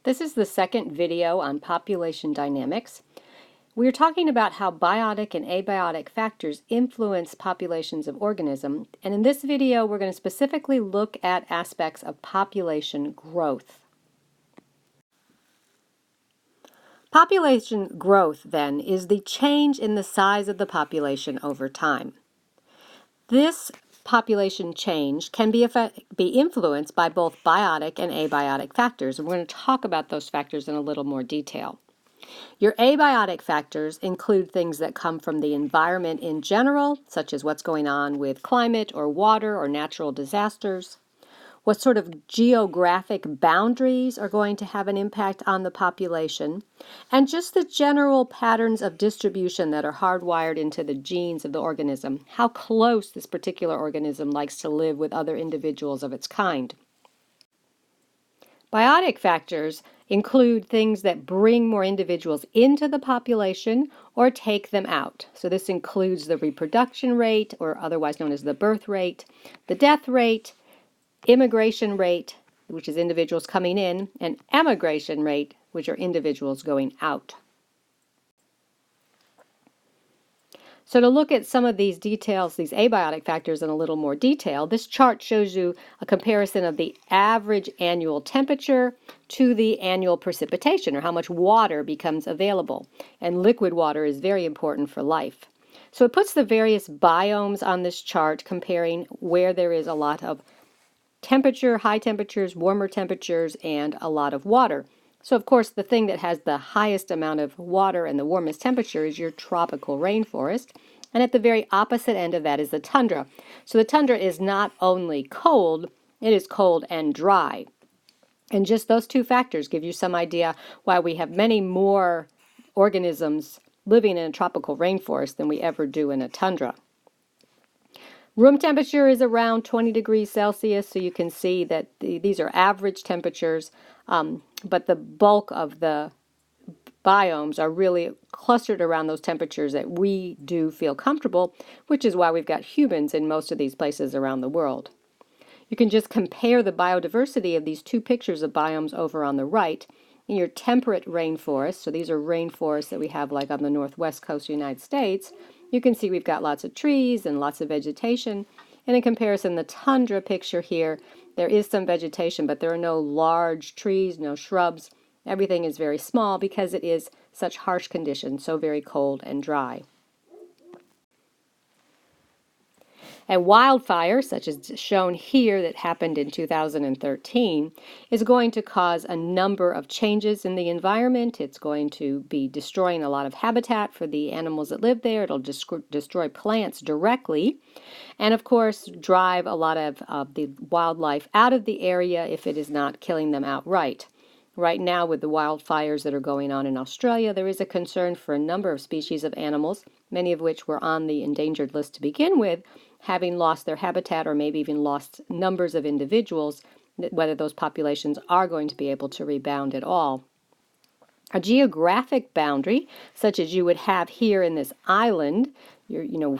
This is the second video on population dynamics. We are talking about how biotic and abiotic factors influence populations of organisms, and in this video we're going to specifically look at aspects of population growth. Population growth, then, is the change in the size of the population over time. This population change can be influenced by both biotic and abiotic factors, and we're going to talk about those factors in a little more detail. Your abiotic factors include things that come from the environment in general, such as what's going on with climate or water or natural disasters. What sort of geographic boundaries are going to have an impact on the population, and just the general patterns of distribution that are hardwired into the genes of the organism, how close this particular organism likes to live with other individuals of its kind. Biotic factors include things that bring more individuals into the population or take them out. So this includes the reproduction rate, or otherwise known as the birth rate, the death rate, immigration rate, which is individuals coming in, and emigration rate, which are individuals going out. So to look at some of these details, these abiotic factors in a little more detail, this chart shows you a comparison of the average annual temperature to the annual precipitation, or how much water becomes available. And liquid water is very important for life. So it puts the various biomes on this chart, comparing where there is a lot of temperature, high temperatures, warmer temperatures, and a lot of water. So of course the thing that has the highest amount of water and the warmest temperature is your tropical rainforest, and at the very opposite end of that is the tundra. So the tundra is not only cold, it is cold and dry. And just those two factors give you some idea why we have many more organisms living in a tropical rainforest than we ever do in a tundra. Room temperature is around 20 degrees Celsius, so you can see that these are average temperatures, but the bulk of the biomes are really clustered around those temperatures that we do feel comfortable, which is why we've got humans in most of these places around the world. You can just compare the biodiversity of these two pictures of biomes over on the right. In your temperate rainforest, so these are rainforests that we have like on the northwest coast of the United States, you can see we've got lots of trees and lots of vegetation. And in comparison, the tundra picture here, there is some vegetation, but there are no large trees, no shrubs. Everything is very small because it is such harsh conditions, so very cold and dry. A wildfire, such as shown here that happened in 2013, is going to cause a number of changes in the environment. It's going to be destroying a lot of habitat for the animals that live there. It'll destroy plants directly, and of course drive a lot of the wildlife out of the area if it is not killing them outright. Right now, with the wildfires that are going on in Australia, there is a concern for a number of species of animals, many of which were on the endangered list to begin with, having lost their habitat or maybe even lost numbers of individuals, whether those populations are going to be able to rebound at all. A geographic boundary, such as you would have here in this island,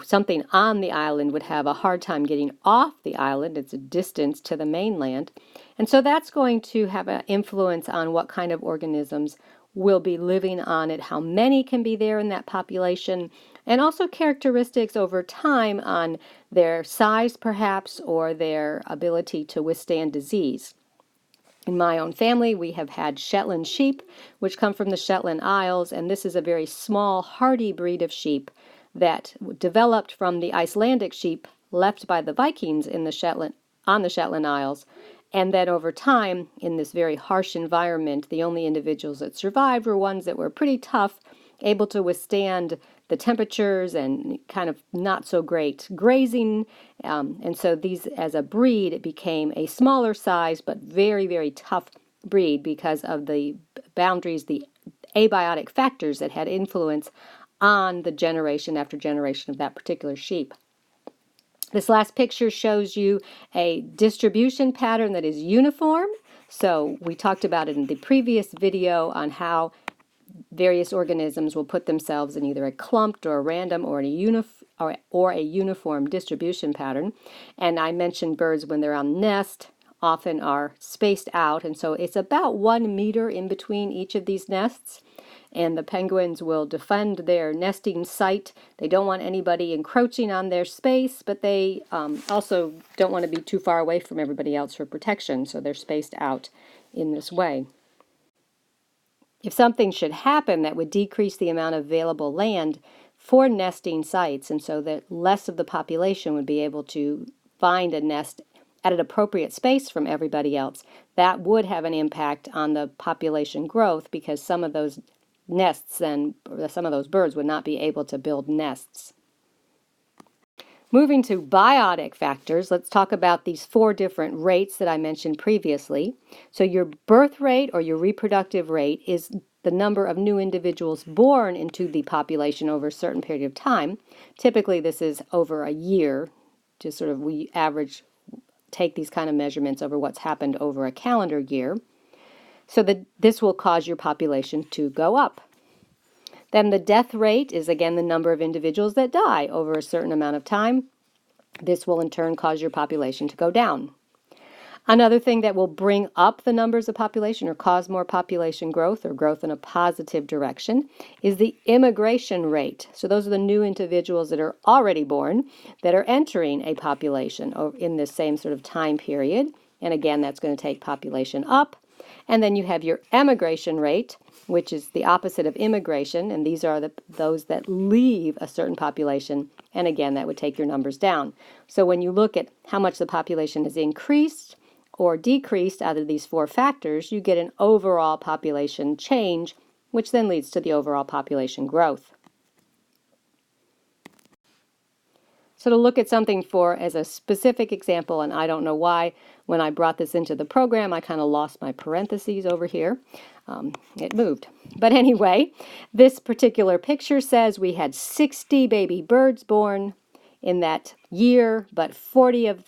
something on the island would have a hard time getting off the island. It's a distance to the mainland. And so that's going to have an influence on what kind of organisms will be living on it, how many can be there in that population, and also characteristics over time on their size perhaps, or their ability to withstand disease. In my own family, we have had Shetland sheep, which come from the Shetland Isles, and this is a very small, hardy breed of sheep that developed from the Icelandic sheep left by the Vikings on the Shetland Isles. And then over time, in this very harsh environment, the only individuals that survived were ones that were pretty tough, able to withstand the temperatures and kind of not so great grazing. And so these, as a breed, it became a smaller size but very, very tough breed because of the boundaries, the abiotic factors that had influence on the generation after generation of that particular sheep. This last picture shows you a distribution pattern that is uniform. So we talked about it in the previous video on how various organisms will put themselves in either a clumped or a random or a uniform distribution pattern. And I mentioned birds when they're on the nest, often are spaced out, and so it's about 1 meter in between each of these nests. And the penguins will defend their nesting site. They don't want anybody encroaching on their space, but they also don't want to be too far away from everybody else for protection, so they're spaced out in this way. If something should happen, that would decrease the amount of available land for nesting sites, and so that less of the population would be able to find a nest at an appropriate space from everybody else. That would have an impact on the population growth, because some of those nests and some of those birds would not be able to build nests. Moving to biotic factors, let's talk about these 4 different rates that I mentioned previously. So your birth rate or your reproductive rate is the number of new individuals born into the population over a certain period of time. Typically this is over a year, just sort of we average, take these kind of measurements over what's happened over a calendar year. So that this will cause your population to go up. Then the death rate is again the number of individuals that die over a certain amount of time. This will in turn cause your population to go down. Another thing that will bring up the numbers of population or cause more population growth or growth in a positive direction is the immigration rate. So those are the new individuals that are already born that are entering a population in this same sort of time period. And again, that's going to take population up. And then you have your emigration rate, which is the opposite of immigration, and these are those that leave a certain population, and again, that would take your numbers down. So when you look at how much the population has increased or decreased out of these 4 factors, you get an overall population change, which then leads to the overall population growth. So to look at something for as a specific example, and I don't know why when I brought this into the program, I kind of lost my parentheses over here. It moved. But anyway, this particular picture says we had 60 baby birds born in that year, but 40 of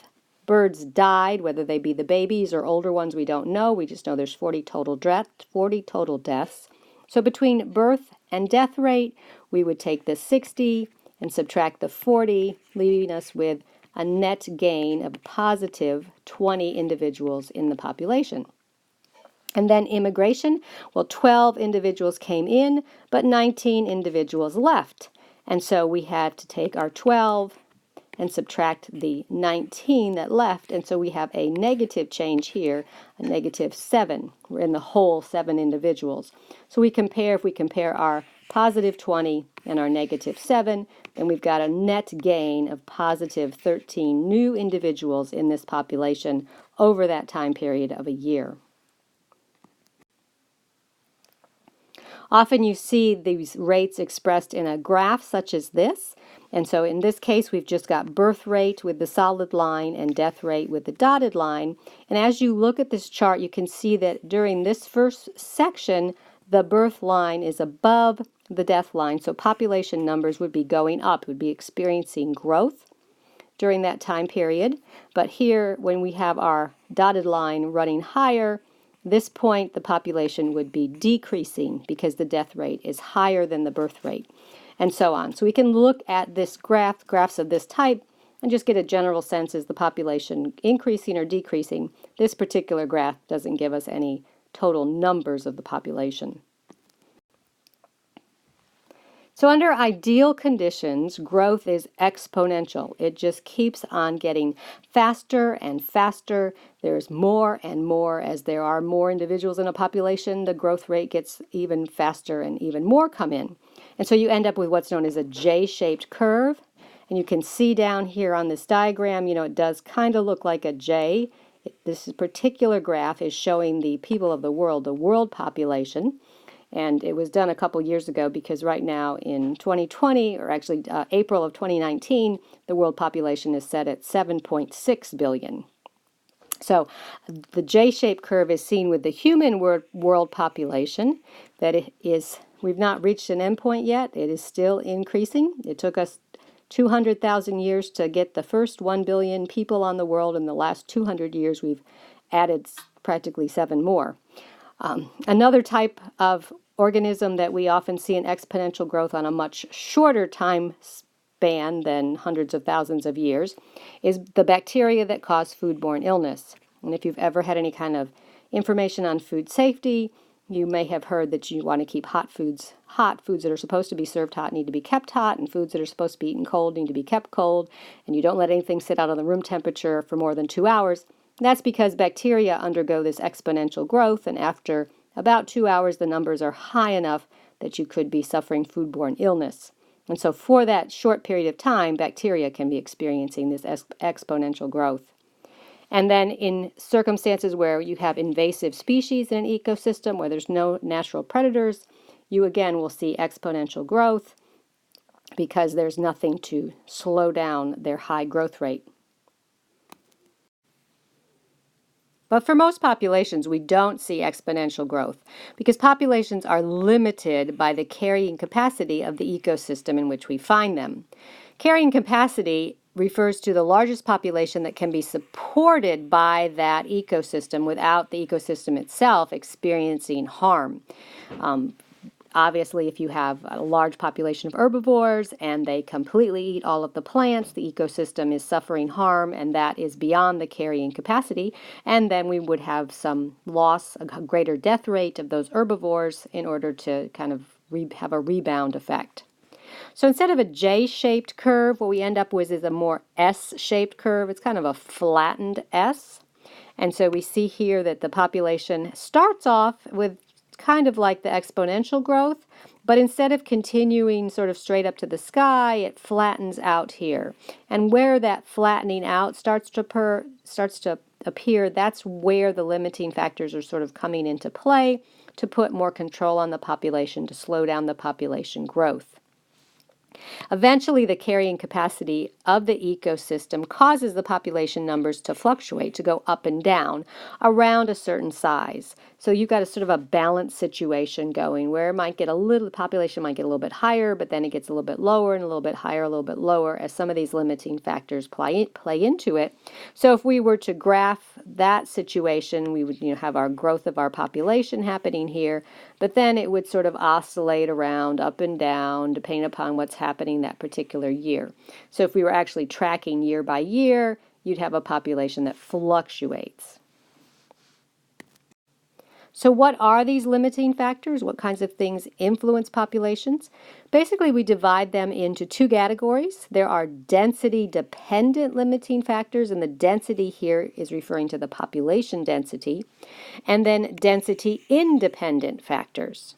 birds died, whether they be the babies or older ones, we don't know. We just know there's 40 total deaths. So between birth and death rate, we would take the 60 and subtract the 40, leaving us with a net gain of positive 20 individuals in the population. And then immigration, well, 12 individuals came in, but 19 individuals left. And so we have to take our 12 and subtract the 19 that left, and so we have a negative change here, a -7. We're in the whole 7 individuals. So if we compare our positive 20 and our -7, then we've got a net gain of positive 13 new individuals in this population over that time period of a year. Often you see these rates expressed in a graph such as this. And so in this case, we've just got birth rate with the solid line and death rate with the dotted line. And as you look at this chart, you can see that during this first section, the birth line is above the death line. So population numbers would be going up, would be experiencing growth during that time period. But here, when we have our dotted line running higher, this point the population would be decreasing because the death rate is higher than the birth rate, and so on. So we can look at this graphs of this type, and just get a general sense, is the population increasing or decreasing? This particular graph doesn't give us any total numbers of the population. So under ideal conditions, growth is exponential. It just keeps on getting faster and faster. There's more and more. As there are more individuals in a population, the growth rate gets even faster and even more come in. And so you end up with what's known as a J-shaped curve. And you can see down here on this diagram, it does kind of look like a J. This particular graph is showing the people of the world population. And it was done a couple years ago because right now in 2020, or actually April of 2019, the world population is set at 7.6 billion. So the J-shaped curve is seen with the human world population. We've not reached an endpoint yet. It is still increasing. It took us 200,000 years to get the first 1 billion people on the world. In the last 200 years, we've added practically 7 more. Another type of organism that we often see in exponential growth on a much shorter time span than hundreds of thousands of years is the bacteria that cause foodborne illness. And if you've ever had any kind of information on food safety, you may have heard that you want to keep hot. Foods that are supposed to be served hot need to be kept hot, and foods that are supposed to be eaten cold need to be kept cold, and you don't let anything sit out on the room temperature for more than 2 hours. And that's because bacteria undergo this exponential growth, and after about 2 hours, the numbers are high enough that you could be suffering foodborne illness. And so for that short period of time, bacteria can be experiencing this exponential growth. And then in circumstances where you have invasive species in an ecosystem, where there's no natural predators, you again will see exponential growth because there's nothing to slow down their high growth rate. But for most populations, we don't see exponential growth because populations are limited by the carrying capacity of the ecosystem in which we find them. Carrying capacity refers to the largest population that can be supported by that ecosystem without the ecosystem itself experiencing harm. Obviously, if you have a large population of herbivores and they completely eat all of the plants, the ecosystem is suffering harm, and that is beyond the carrying capacity. And then we would have some loss, a greater death rate of those herbivores in order to kind of have a rebound effect. So instead of a J-shaped curve, what we end up with is a more S-shaped curve. It's kind of a flattened S. And so we see here that the population starts off with kind of like the exponential growth, but instead of continuing sort of straight up to the sky, it flattens out here. And where that flattening out starts to appear, that's where the limiting factors are sort of coming into play to put more control on the population, to slow down the population growth. Eventually, the carrying capacity of the ecosystem causes the population numbers to fluctuate, to go up and down around a certain size. So you've got a sort of a balanced situation going where the population might get a little bit higher, but then it gets a little bit lower and a little bit higher, a little bit lower as some of these limiting factors play into it. So if we were to graph that situation, we would have our growth of our population happening here, but then it would sort of oscillate around up and down depending upon what's happening that particular year. So if we were actually tracking year by year, you'd have a population that fluctuates. So what are these limiting factors? What kinds of things influence populations? Basically, we divide them into two categories. There are density-dependent limiting factors, and the density here is referring to the population density, and then density-independent factors.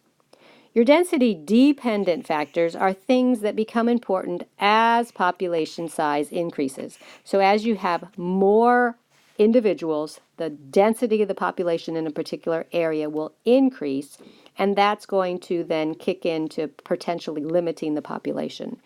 Your density-dependent factors are things that become important as population size increases. So as you have more individuals, the density of the population in a particular area will increase, and that's going to then kick into potentially limiting the population.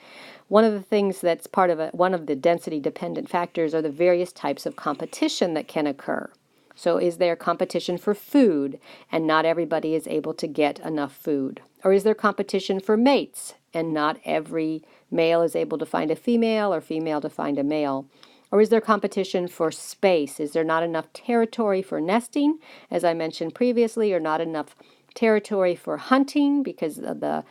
One of the things that's one of the density-dependent factors are the various types of competition that can occur. So is there competition for food, and not everybody is able to get enough food? Or is there competition for mates, and not every male is able to find a female or female to find a male? Or is there competition for space? Is there not enough territory for nesting, as I mentioned previously, or not enough territory for hunting because of the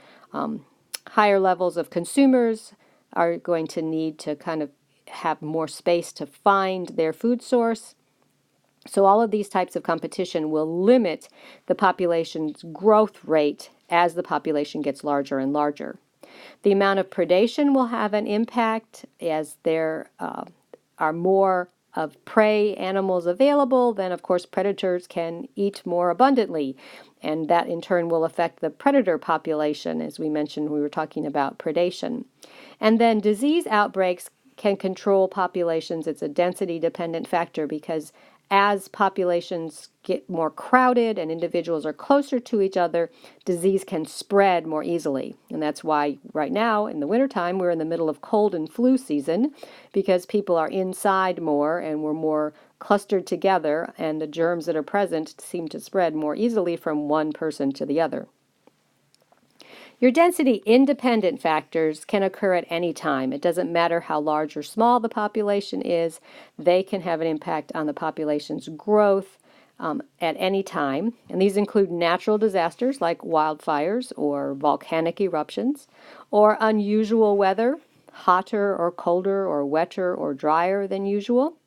higher levels of consumers are going to need to kind of have more space to find their food source? So all of these types of competition will limit the population's growth rate as the population gets larger and larger. The amount of predation will have an impact as there are more of prey animals available, then of course predators can eat more abundantly, and that in turn will affect the predator population, as we mentioned when we were talking about predation. And then disease outbreaks can control populations. It's a density-dependent factor because as populations get more crowded and individuals are closer to each other, disease can spread more easily. And that's why right now in the wintertime we're in the middle of cold and flu season, because people are inside more and we're more clustered together, and the germs that are present seem to spread more easily from one person to the other. Your density-independent factors can occur at any time. It doesn't matter how large or small the population is. They can have an impact on the population's growth at any time. And these include natural disasters like wildfires or volcanic eruptions, or unusual weather, hotter or colder or wetter or drier than usual.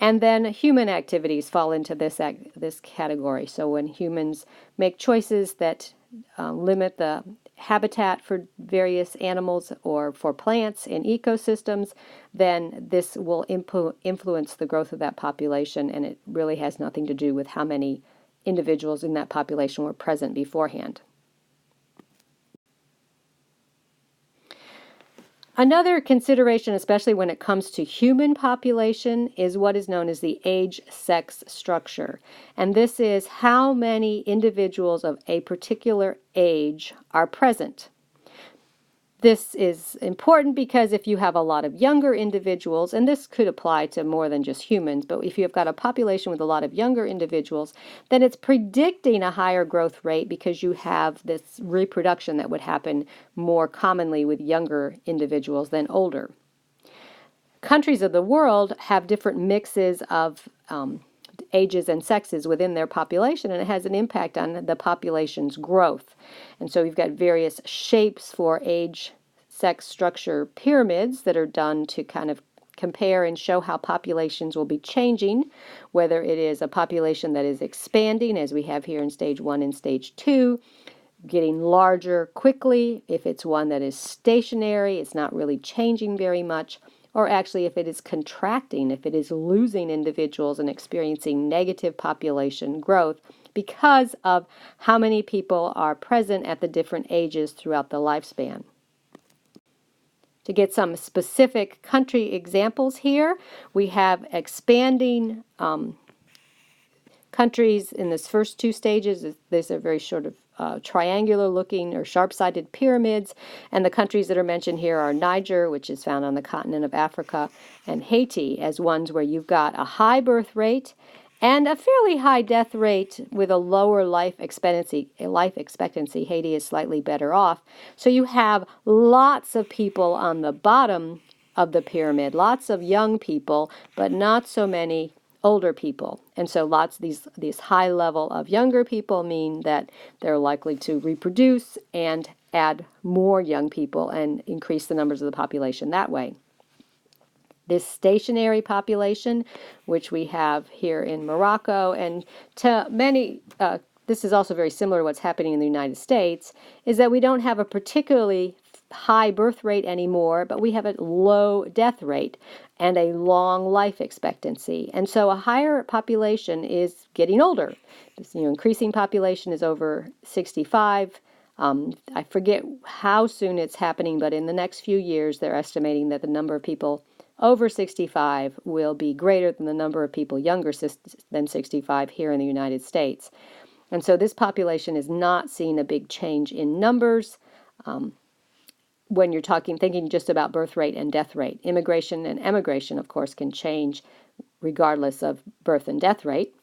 And then human activities fall into this category. So when humans make choices that limit the habitat for various animals or for plants in ecosystems, then this will influence the growth of that population, and it really has nothing to do with how many individuals in that population were present beforehand. Another consideration, especially when it comes to human population, is what is known as the age-sex structure. And this is how many individuals of a particular age are present. This is important because if you have a lot of younger individuals, and this could apply to more than just humans, but if you've got a population with a lot of younger individuals, then it's predicting a higher growth rate because you have this reproduction that would happen more commonly with younger individuals than older. Countries of the world have different mixes of ages and sexes within their population, and it has an impact on the population's growth. And so we've got various shapes for age-sex structure pyramids that are done to kind of compare and show how populations will be changing, whether it is a population that is expanding, as we have here in stage 1 and stage 2, getting larger quickly, if it's one that is stationary, it's not really changing very much, or actually if it is contracting, if it is losing individuals and experiencing negative population growth because of how many people are present at the different ages throughout the lifespan. To get some specific country examples here, we have expanding countries in this first two stages. These are very sort of triangular looking or sharp-sided pyramids, and the countries that are mentioned here are Niger, which is found on the continent of Africa, and Haiti as ones where you've got a high birth rate and a fairly high death rate with a lower life expectancy. Haiti is slightly better off. So you have lots of people on the bottom of the pyramid, lots of young people, but not so many older people. And so lots of these high level of younger people mean that they're likely to reproduce and add more young people and increase the numbers of the population that way. This stationary population, which we have here in Morocco, and to many, this is also very similar to what's happening in the United States, is that we don't have a particularly high birth rate anymore, but we have a low death rate and a long life expectancy. And so a higher population is getting older. This, increasing population is over 65. I forget how soon it's happening, but in the next few years, they're estimating that the number of people over 65 will be greater than the number of people younger than 65 here in the United States. And so this population is not seeing a big change in numbers when you're thinking just about birth rate and death rate. Immigration and emigration, of course, can change regardless of birth and death rate.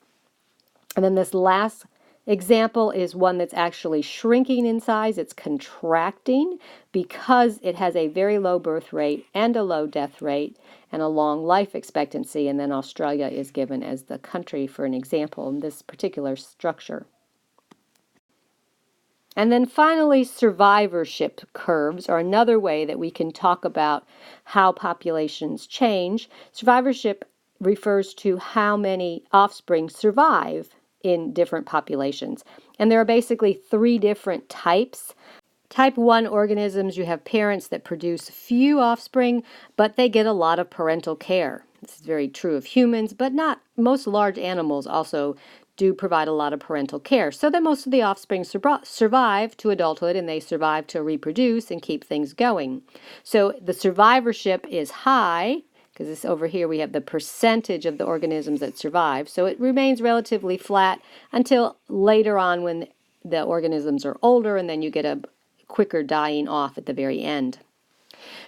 And then this last example is one that's actually shrinking in size. It's contracting because it has a very low birth rate and a low death rate and a long life expectancy. And then Australia is given as the country for an example in this particular structure. And then finally, survivorship curves are another way that we can talk about how populations change. Survivorship refers to how many offspring survive in different populations. And there are basically three different types. Type 1 organisms, you have parents that produce few offspring, but they get a lot of parental care. This is very true of humans, but not most large animals also do provide a lot of parental care. So that most of the offspring survive to adulthood and they survive to reproduce and keep things going. So the survivorship is high, because this over here we have the percentage of the organisms that survive. So it remains relatively flat until later on when the organisms are older, and then you get a quicker dying off at the very end.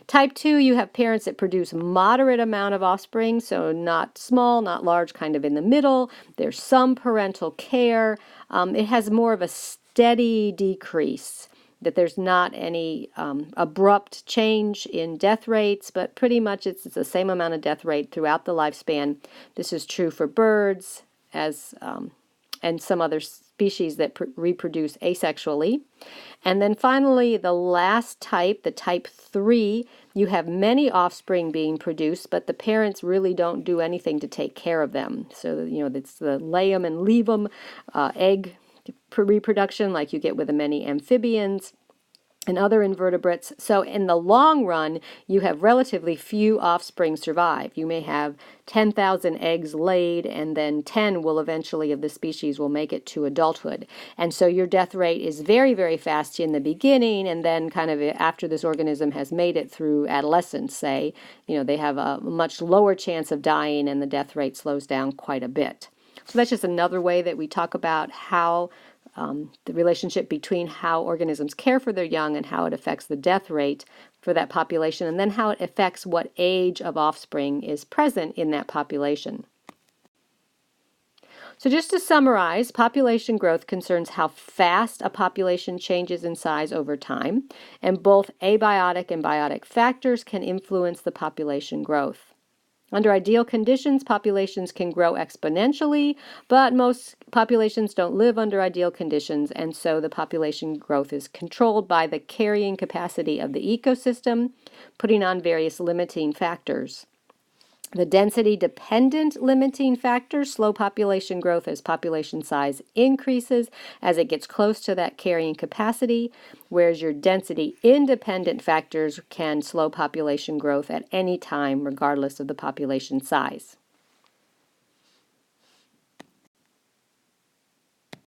Type 2, you have parents that produce moderate amount of offspring, so not small, not large, kind of in the middle. There's some parental care. It has more of a steady decrease, that there's not any abrupt change in death rates, but pretty much it's the same amount of death rate throughout the lifespan. This is true for birds and some other species that reproduce asexually. And then finally, the last type, the type 3, you have many offspring being produced, but the parents really don't do anything to take care of them. So, it's the lay 'em and leave 'em egg reproduction like you get with the many amphibians and other invertebrates. So in the long run, you have relatively few offspring survive. You may have 10,000 eggs laid, and then 10 will eventually of the species will make it to adulthood. And so your death rate is very, very fast in the beginning, and then kind of after this organism has made it through adolescence, say, they have a much lower chance of dying, and the death rate slows down quite a bit. So that's just another way that we talk about how the relationship between how organisms care for their young and how it affects the death rate for that population, and then how it affects what age of offspring is present in that population. So just to summarize, population growth concerns how fast a population changes in size over time, and both abiotic and biotic factors can influence the population growth. Under ideal conditions, populations can grow exponentially, but most populations don't live under ideal conditions, and so the population growth is controlled by the carrying capacity of the ecosystem, putting on various limiting factors. The density-dependent limiting factors slow population growth as population size increases as it gets close to that carrying capacity, whereas your density-independent factors can slow population growth at any time, regardless of the population size.